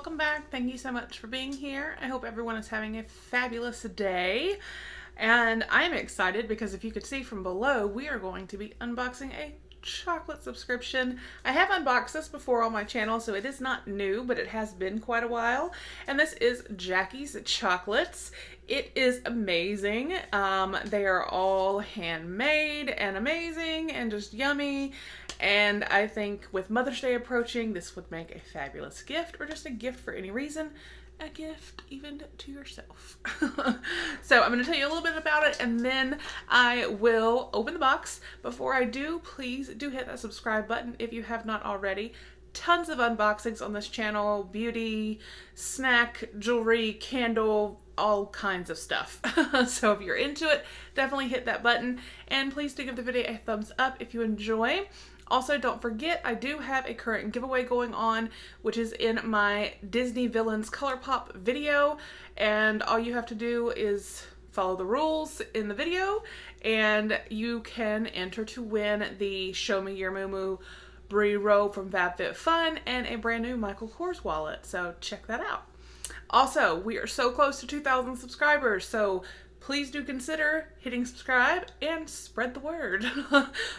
welcome back. Thank you so much for being here. I hope everyone is having a fabulous day. And I'm excited because if you could see from below, we are going to be unboxing a chocolate subscription. I have unboxed this before on my channel, so it is not new, but it has been quite a while. And this is Jackie's Chocolates. It is amazing. They are all handmade and amazing and just yummy. And I think with Mother's Day approaching, this would make a fabulous gift, or just a gift for any reason. A gift even to yourself. So I'm going to tell you a little bit about it, and then I will open the box. Before I do, please do hit that subscribe button if you have not already. Tons of unboxings on this channel: beauty, snack, jewelry, candle, all kinds of stuff. So if you're into it, definitely hit that button, and please do give the video a thumbs up if you enjoy. Also, don't forget, I do have a current giveaway going on, which is in my Disney Villains ColourPop video, and all you have to do is follow the rules in the video, and you can enter to win the Show Me Your Moo Brie robe from FabFitFun and a brand new Michael Kors wallet, so check that out. Also, we are so close to 2,000 subscribers, so please do consider hitting subscribe and spread the word.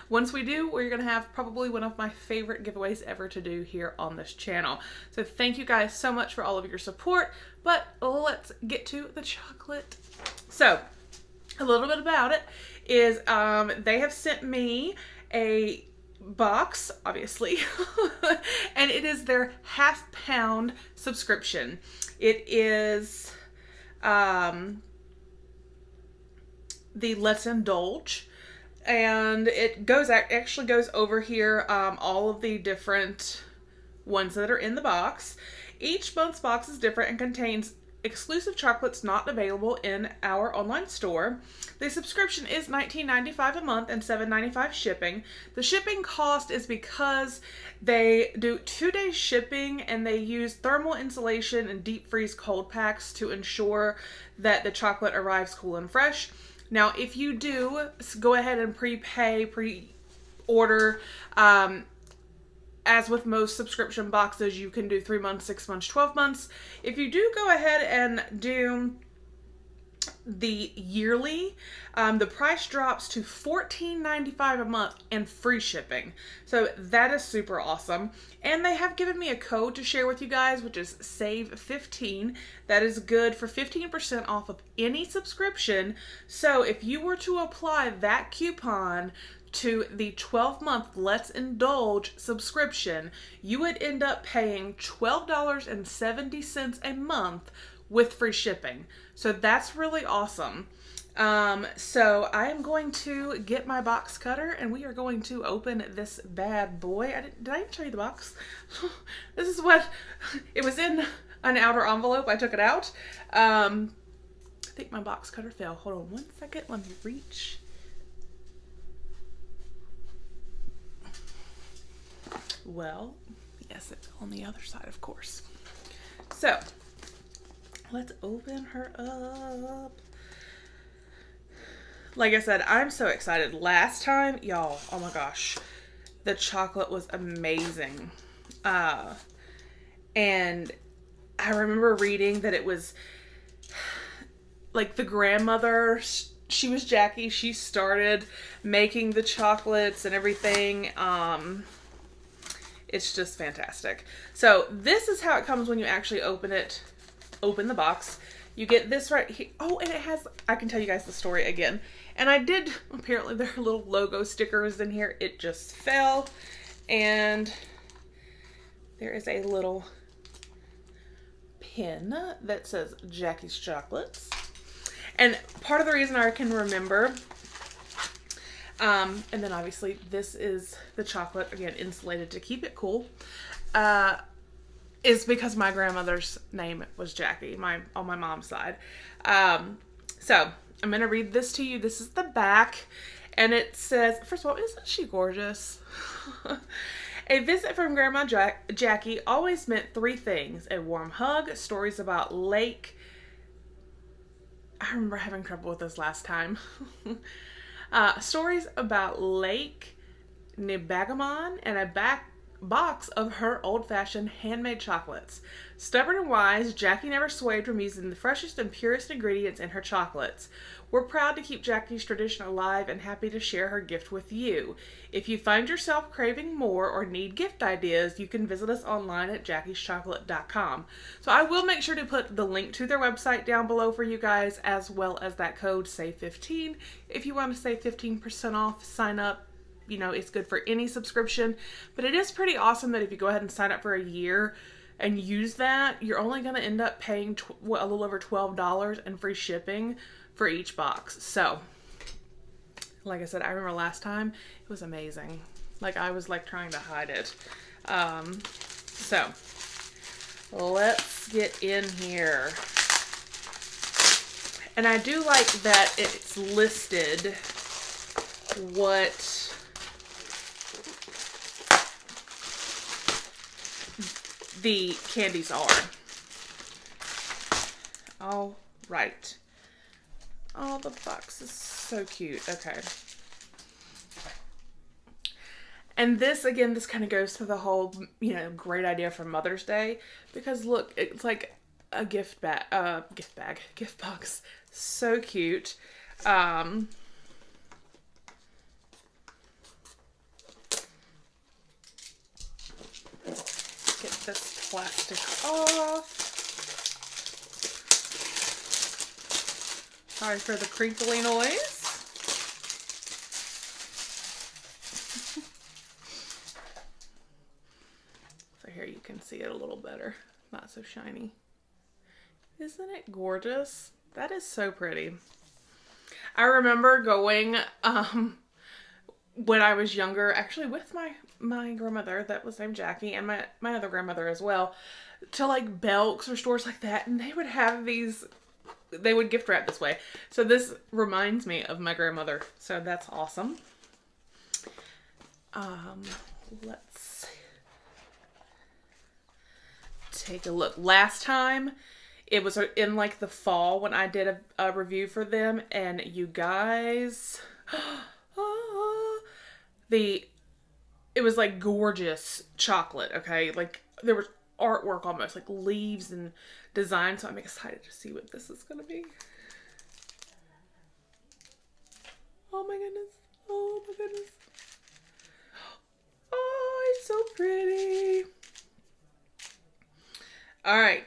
Once we do, we're going to have probably one of my favorite giveaways ever to do here on this channel. So thank you guys so much for all of your support, but let's get to the chocolate. So a little bit about it is they have sent me a box, obviously, and it is their half-pound subscription. It is the Let's Indulge, and it actually goes over here all of the different ones that are in the box. Each month's box is different and contains exclusive chocolates not available in our online store. The subscription is $19.95 a month and $7.95 shipping. The shipping cost is because they do 2-day shipping, and they use thermal insulation and deep freeze cold packs to ensure that the chocolate arrives cool and fresh. Now, if you do go ahead and pre-order, as with most subscription boxes, you can do 3 months, 6 months, 12 months. If you do go ahead and do the yearly, the price drops to $14.95 a month and free shipping. So that is super awesome. And they have given me a code to share with you guys, which is SAVE15. That is good for 15% off of any subscription. So if you were to apply that coupon to the 12-month Let's Indulge subscription, you would end up paying $12.70 a month with free shipping. So that's really awesome. So I am going to get my box cutter, and we are going to open this bad boy. Did I even show you the box? This is what it was in, an outer envelope. I took it out. I think my box cutter fell. Hold on one second. Let me reach. Well, yes, it's on the other side, of course. So let's open her up. Like I said, I'm so excited. Last time, y'all, oh my gosh, the chocolate was amazing. And I remember reading that it was like the grandmother, she was Jackie. She started making the chocolates and everything. It's just fantastic. So this is how it comes when you actually open the box. You get this right here. Oh, and it has, I can tell you guys the story again. And I did, apparently there are little logo stickers in here. It just fell. And there is a little pin that says Jackie's Chocolates. And part of the reason I can remember, and then obviously this is the chocolate, again, insulated to keep it cool, is because my grandmother's name was Jackie, on my mom's side. So I'm going to read this to you. This is the back, and it says, first of all, isn't she gorgeous? A visit from Grandma Jackie always meant 3 things: a warm hug, stories about Lake. I remember having trouble with this last time. Stories about Lake Nibagamon, and a box of her old-fashioned handmade chocolates. Stubborn and wise, Jackie never swayed from using the freshest and purest ingredients in her chocolates. We're proud to keep Jackie's tradition alive and happy to share her gift with you. If you find yourself craving more or need gift ideas, you can visit us online at jackieschocolate.com. So I will make sure to put the link to their website down below for you guys, as well as that code SAVE15. If you want to save 15% off, sign up. You know, it's good for any subscription, but it is pretty awesome that if you go ahead and sign up for a year and use that, you're only going to end up paying a little over $12 and free shipping for each box. So, like I said, I remember last time, it was amazing. Like, I was like trying to hide it. So, let's get in here. And I do like that it's listed what the candies are. All right. Oh, the box is so cute. Okay. And this, again, this kind of goes to the whole, you know, great idea for Mother's Day. Because look, it's like a gift box. So cute. Get this plastic off. Sorry for the crinkly noise. So here you can see it a little better. Not so shiny. Isn't it gorgeous? That is so pretty. I remember going when I was younger, actually with my grandmother that was named Jackie, and my other grandmother as well, to like Belk's or stores like that, and they would have these, they would gift wrap this way. So this reminds me of my grandmother. So that's awesome. Let's take a look. Last time it was in like the fall when I did a review for them, and you guys, it was like gorgeous chocolate. Okay, like there was artwork almost, like leaves and design. So I'm excited to see what this is gonna be. Oh my goodness. Oh my goodness. Oh, it's so pretty. All right.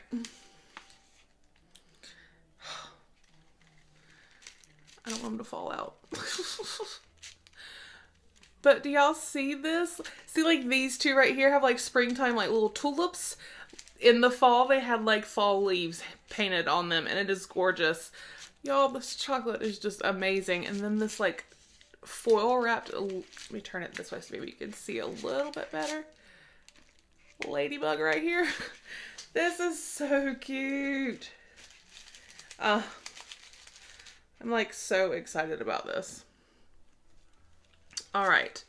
I don't want them to fall out. But do y'all see this? See, like these two right here have like springtime, like little tulips. In the fall, they had like fall leaves painted on them, and it is gorgeous. Y'all, this chocolate is just amazing. And then this like foil wrapped, let me turn it this way so maybe you can see a little bit better. Ladybug right here. This is so cute. I'm like so excited about this. All right.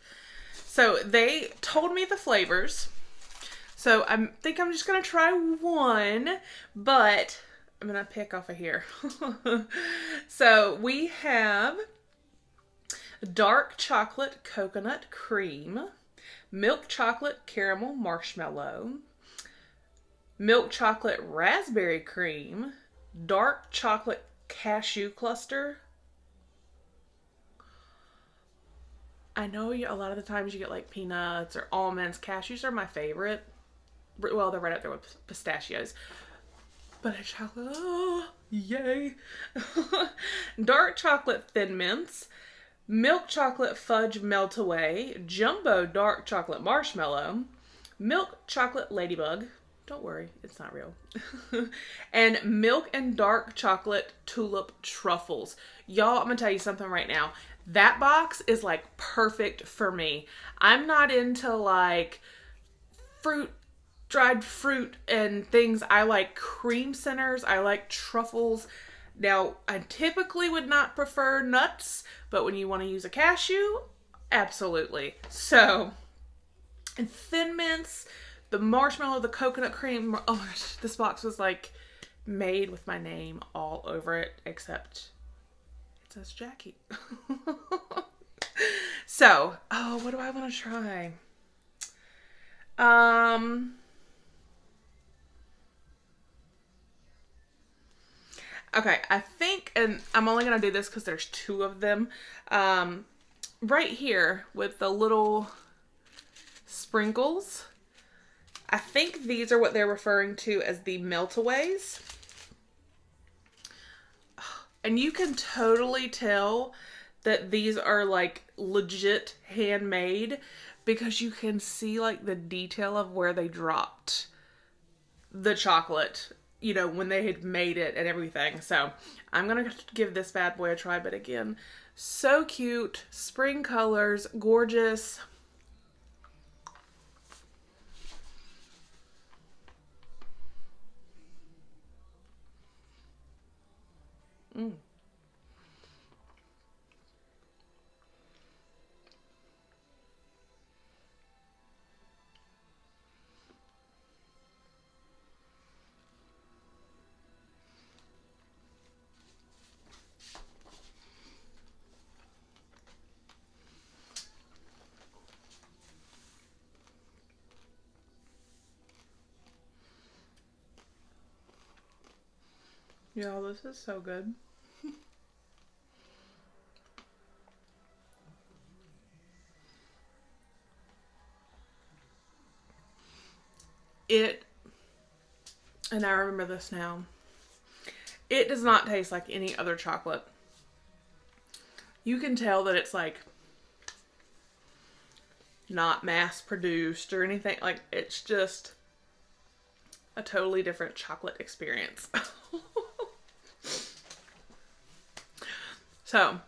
So they told me the flavors. So I think I'm just going to try one, but I'm going to pick off of here. So we have dark chocolate coconut cream, milk chocolate caramel marshmallow, milk chocolate raspberry cream, dark chocolate cashew cluster. I know a lot of the times you get like peanuts or almonds. Cashews are my favorite. Well, they're right up there with pistachios. But a chocolate, oh, yay. Dark chocolate thin mints, milk chocolate fudge melt away, jumbo dark chocolate marshmallow, milk chocolate ladybug. Don't worry, it's not real. And milk and dark chocolate tulip truffles. Y'all, I'm gonna tell you something right now. That box is like perfect for me. I'm not into like dried fruit and things. I like cream centers. I like truffles. Now, I typically would not prefer nuts, but when you want to use a cashew, absolutely. So, and thin mints, the marshmallow, the coconut cream. Oh my gosh, this box was like made with my name all over it, except it says Jackie. So, oh, what do I want to try? Um, okay, I think, and I'm only going to do this because there's two of them. Right here with the little sprinkles, I think these are what they're referring to as the meltaways. And you can totally tell that these are like legit handmade because you can see like the detail of where they dropped the chocolate, you know, when they had made it and everything. So I'm gonna give this bad boy a try, but again, so cute, spring colors, gorgeous. Mm. Yeah, this is so good. It, and I remember this now, it does not taste like any other chocolate. You can tell that it's like not mass produced or anything. Like, it's just a totally different chocolate experience. So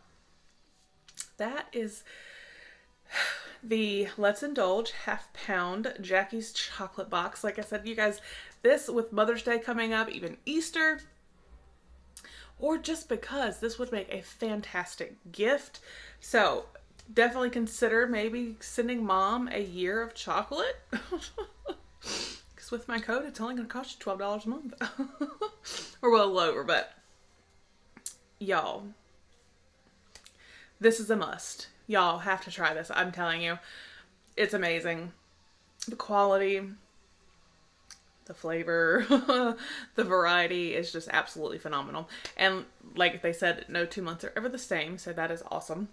that is the Let's Indulge half-pound Jackie's chocolate box. Like I said, you guys, this with Mother's Day coming up, even Easter, or just because this would make a fantastic gift. So definitely consider maybe sending mom a year of chocolate. Because with my code, it's only going to cost you $12 a month. Or well, lower, but y'all, this is a must. Y'all have to try this. I'm telling you, it's amazing. The quality, the flavor, the variety is just absolutely phenomenal. And like they said, no 2 months are ever the same, so that is awesome.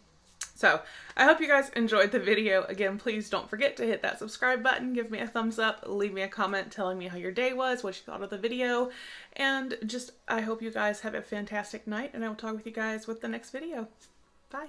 So I hope you guys enjoyed the video. Again, please don't forget to hit that subscribe button, give me a thumbs up, leave me a comment telling me how your day was, what you thought of the video, and just I hope you guys have a fantastic night, and I will talk with you guys with the next video. Bye.